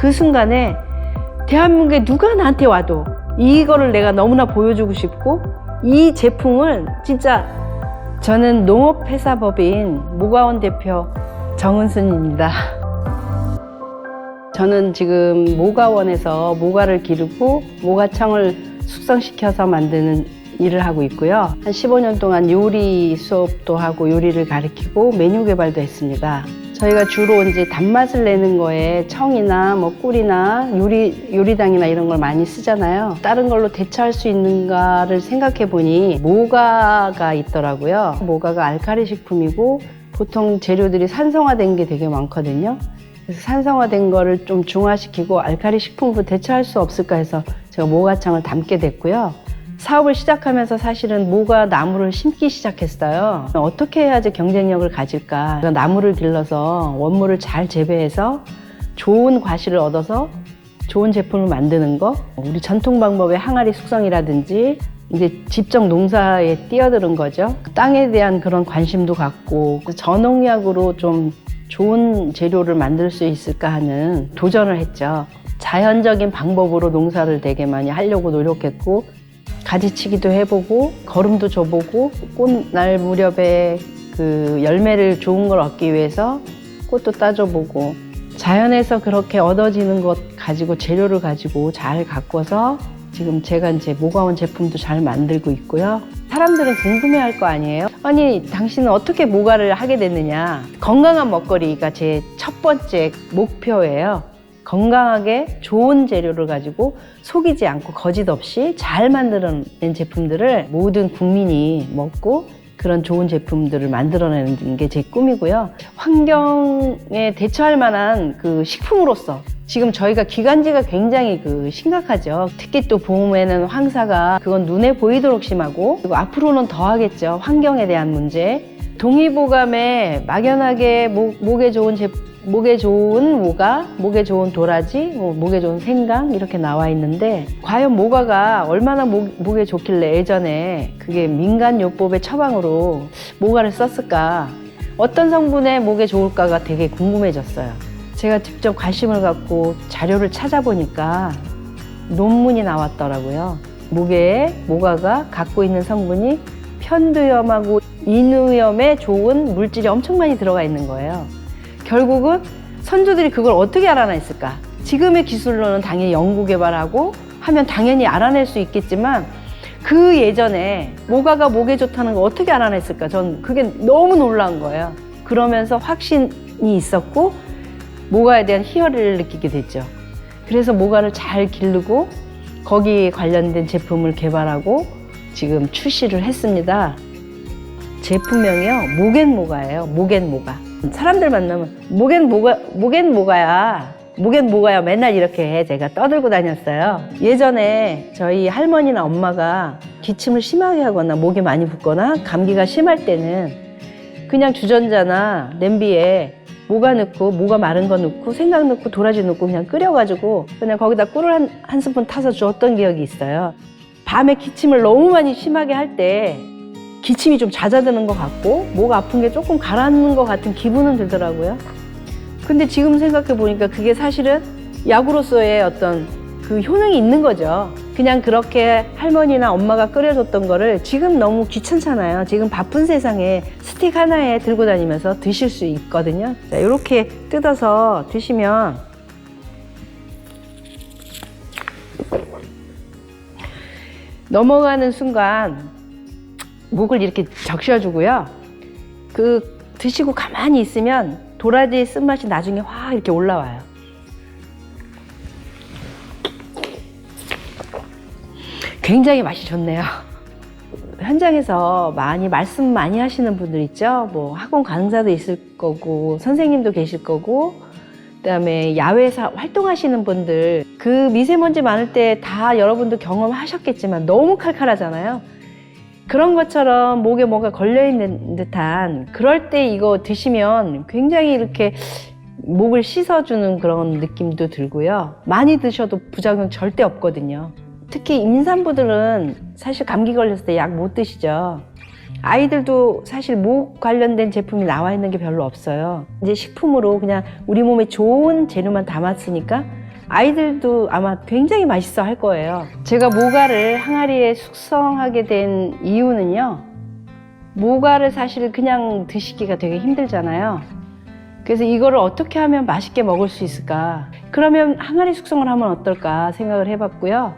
그 순간에 대한민국에 누가 나한테 와도 이거를 내가 너무나 보여주고 싶고, 이 제품을 진짜, 저는 농업회사법인 모가원 대표 정은순입니다. 저는 지금 모가원에서 모가를 기르고 모가청을 숙성시켜서 만드는 일을 하고 있고요. 한 15년 동안 요리 수업도 하고 요리를 가르치고 메뉴 개발도 했습니다. 저희가 주로 이제 단맛을 내는 거에 청이나 뭐 꿀이나 요리당이나 이런 걸 많이 쓰잖아요. 다른 걸로 대체할 수 있는가를 생각해 보니 모가가 있더라고요. 모가가 알칼리 식품이고 보통 재료들이 산성화된 게 되게 많거든요. 그래서 산성화된 거를 좀 중화시키고 알칼리 식품으로 대체할 수 없을까 해서 제가 모가청을 담게 됐고요. 사업을 시작하면서 사실은 모가 나무를 심기 시작했어요. 어떻게 해야지 경쟁력을 가질까? 나무를 길러서 원물을 잘 재배해서 좋은 과실을 얻어서 좋은 제품을 만드는 거, 우리 전통 방법의 항아리 숙성이라든지 이제 직접 농사에 뛰어드는 거죠. 땅에 대한 그런 관심도 갖고 저농약으로 좀 좋은 재료를 만들 수 있을까 하는 도전을 했죠. 자연적인 방법으로 농사를 되게 많이 하려고 노력했고, 가지치기도 해보고 거름도 줘보고, 꽃날 무렵에 그 열매를 좋은 걸 얻기 위해서 꽃도 따줘보고, 자연에서 그렇게 얻어지는 것 가지고 재료를 가지고 잘 가꿔서 지금 제가 이제 모가원 제품도 잘 만들고 있고요. 사람들은 궁금해할 거 아니에요? 아니, 당신은 어떻게 모가를 하게 됐느냐? 건강한 먹거리가 제 첫 번째 목표예요. 건강하게 좋은 재료를 가지고 속이지 않고 거짓 없이 잘 만들어낸 제품들을 모든 국민이 먹고 그런 좋은 제품들을 만들어내는 게 제 꿈이고요. 환경에 대처할 만한 그 식품으로서 지금 저희가 기관지가 굉장히 심각하죠. 특히 또 봄에는 황사가 그건 눈에 보이도록 심하고, 그리고 앞으로는 더 하겠죠. 환경에 대한 문제. 동의보감에 막연하게 목에 좋은 모가, 목에 좋은 도라지, 목에 좋은 생강 이렇게 나와 있는데, 과연 모가가 얼마나 목에 좋길래 예전에 그게 민간요법의 처방으로 모가를 썼을까? 어떤 성분의 목에 좋을까가 되게 궁금해졌어요. 제가 직접 관심을 갖고 자료를 찾아보니까 논문이 나왔더라고요. 모가가 갖고 있는 성분이 편두염하고 인후염에 좋은 물질이 엄청 많이 들어가 있는 거예요. 결국은 선조들이 그걸 어떻게 알아냈을까? 지금의 기술로는 당연히 연구 개발하고 하면 당연히 알아낼 수 있겠지만, 그 예전에 모가가 목에 좋다는 걸 어떻게 알아냈을까? 전 그게 너무 놀라운 거예요. 그러면서 확신이 있었고 모가에 대한 희열을 느끼게 됐죠. 그래서 모가를 잘 기르고 거기에 관련된 제품을 개발하고 지금 출시를 했습니다. 제품명이요, 모겐모가예요. 모겐모가. 사람들 만나면 모겐모가야 맨날 이렇게 제가 떠들고 다녔어요. 예전에 저희 할머니나 엄마가 기침을 심하게 하거나 목이 많이 붓거나 감기가 심할 때는 그냥 주전자나 냄비에 모가 마른 거 넣고 생강 넣고 도라지 넣고 그냥 끓여가지고 그냥 거기다 꿀을 한 스푼 타서 주었던 기억이 있어요. 밤에 기침을 너무 많이 심하게 할 때 기침이 좀 잦아드는 것 같고 목 아픈 게 조금 가라앉는 것 같은 기분은 들더라고요. 근데 지금 생각해 보니까 그게 사실은 약으로서의 어떤 그 효능이 있는 거죠. 그냥 그렇게 할머니나 엄마가 끓여줬던 거를 지금 너무 귀찮잖아요. 지금 바쁜 세상에 스틱 하나에 들고 다니면서 드실 수 있거든요. 자, 이렇게 뜯어서 드시면 넘어가는 순간 목을 이렇게 적셔주고요. 드시고 가만히 있으면 도라지의 쓴맛이 나중에 확 이렇게 올라와요. 굉장히 맛이 좋네요. 현장에서 말씀 많이 하시는 분들 있죠. 뭐 학원 강사도 있을 거고 선생님도 계실 거고, 그다음에 야외에서 활동하시는 분들, 그 미세먼지 많을 때 다 여러분도 경험하셨겠지만 너무 칼칼하잖아요. 그런 것처럼 목에 뭐가 걸려있는 듯한, 그럴 때 이거 드시면 굉장히 이렇게 목을 씻어주는 그런 느낌도 들고요. 많이 드셔도 부작용 절대 없거든요. 특히 임산부들은 사실 감기 걸렸을 때 약 못 드시죠. 아이들도 사실 목 관련된 제품이 나와 있는 게 별로 없어요. 이제 식품으로 그냥 우리 몸에 좋은 재료만 담았으니까 아이들도 아마 굉장히 맛있어 할 거예요. 제가 모가를 항아리에 숙성하게 된 이유는요, 모가를 사실 그냥 드시기가 되게 힘들잖아요. 그래서 이거를 어떻게 하면 맛있게 먹을 수 있을까? 그러면 항아리 숙성을 하면 어떨까 생각을 해봤고요.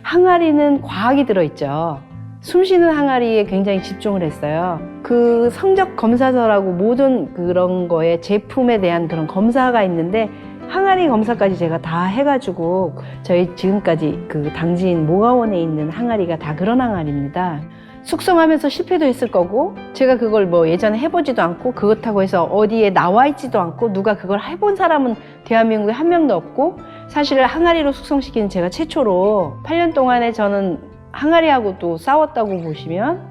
항아리는 과학이 들어있죠. 숨쉬는 항아리에 굉장히 집중을 했어요. 그 성적 검사서라고 모든 그런 거에 제품에 대한 그런 검사가 있는데, 항아리 검사까지 제가 다 해가지고 저희 지금까지 그 당진 모가원에 있는 항아리가 다 그런 항아리입니다. 숙성하면서 실패도 했을 거고, 제가 그걸 뭐 예전에 해보지도 않고, 그렇다고 해서 어디에 나와 있지도 않고, 누가 그걸 해본 사람은 대한민국에 한 명도 없고, 사실 항아리로 숙성시키는 제가 최초로 8년 동안에 저는 항아리하고도 싸웠다고 보시면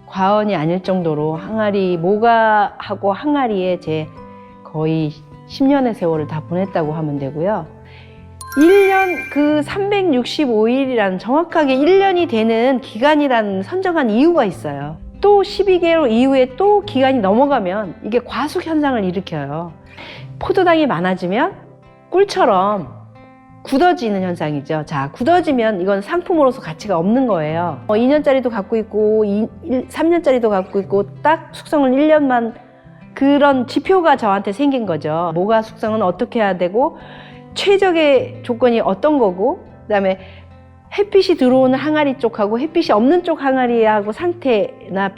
과언이 아닐 정도로 항아리, 모가하고 항아리에 제 거의 10년의 세월을 다 보냈다고 하면 되고요. 1년 그 365일이라는 정확하게 1년이 되는 기간이라는 선정한 이유가 있어요. 또 12개월 이후에 또 기간이 넘어가면 이게 과숙 현상을 일으켜요. 포도당이 많아지면 꿀처럼 굳어지는 현상이죠. 자, 굳어지면 이건 상품으로서 가치가 없는 거예요. 2년짜리도 갖고 있고 3년짜리도 갖고 있고 딱 숙성을 1년만, 그런 지표가 저한테 생긴 거죠. 모가 숙성은 어떻게 해야 되고 최적의 조건이 어떤 거고, 그다음에 햇빛이 들어오는 항아리 쪽하고 햇빛이 없는 쪽 항아리하고 상태나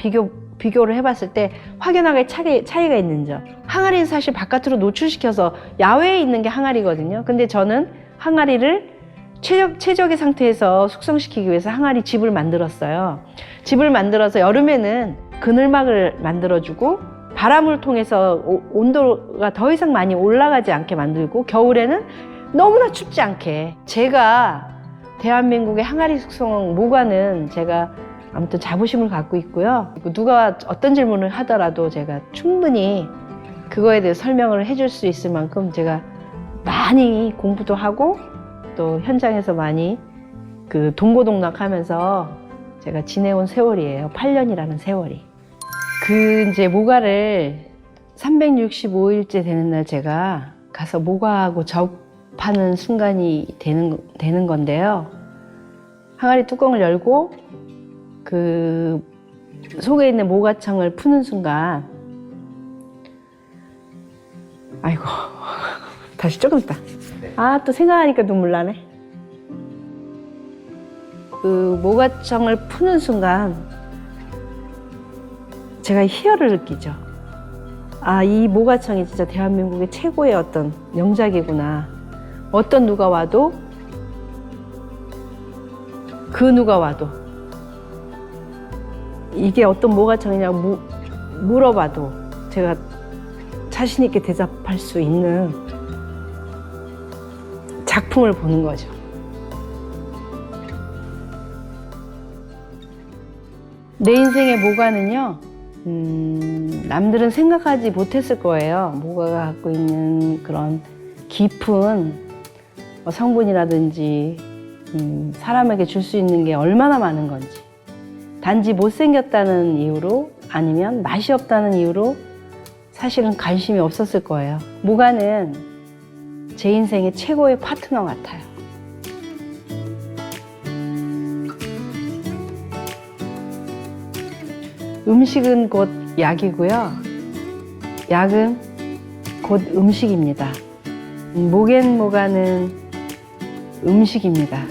비교를 해봤을 때 확연하게 차이가 있는 점. 항아리는 사실 바깥으로 노출시켜서 야외에 있는 게 항아리거든요. 근데 저는 항아리를 최적의 상태에서 숙성시키기 위해서 항아리 집을 만들었어요. 집을 만들어서 여름에는 그늘막을 만들어주고, 바람을 통해서 온도가 더 이상 많이 올라가지 않게 만들고, 겨울에는 너무나 춥지 않게. 제가 대한민국의 항아리 숙성 모가는 제가 아무튼 자부심을 갖고 있고요. 누가 어떤 질문을 하더라도 제가 충분히 그거에 대해 설명을 해줄 수 있을 만큼 제가 많이 공부도 하고 또 현장에서 많이 그 동고동락하면서 제가 지내온 세월이에요. 8년이라는 세월이. 그 이제 모가를 365일째 되는 날 제가 가서 모가하고 접하는 순간이 되는 건데요. 항아리 뚜껑을 열고 그 속에 있는 모가청을 푸는 순간, 아이고 다시 조금 있다. 아, 또 생각하니까 눈물 나네. 그 모가청을 푸는 순간 제가 희열을 느끼죠. 아, 이 모가청이 진짜 대한민국의 최고의 어떤 명작이구나. 어떤 누가 와도, 그 누가 와도 이게 어떤 모가청이냐고 물어봐도 제가 자신 있게 대답할 수 있는 작품을 보는 거죠. 내 인생의 모가는요, 남들은 생각하지 못했을 거예요. 모가가 갖고 있는 그런 깊은 성분이라든지 사람에게 줄 수 있는 게 얼마나 많은 건지. 단지 못생겼다는 이유로, 아니면 맛이 없다는 이유로 사실은 관심이 없었을 거예요. 모가는 제 인생의 최고의 파트너 같아요. 음식은 곧 약이고요. 약은 곧 음식입니다. 모겐모가는 음식입니다.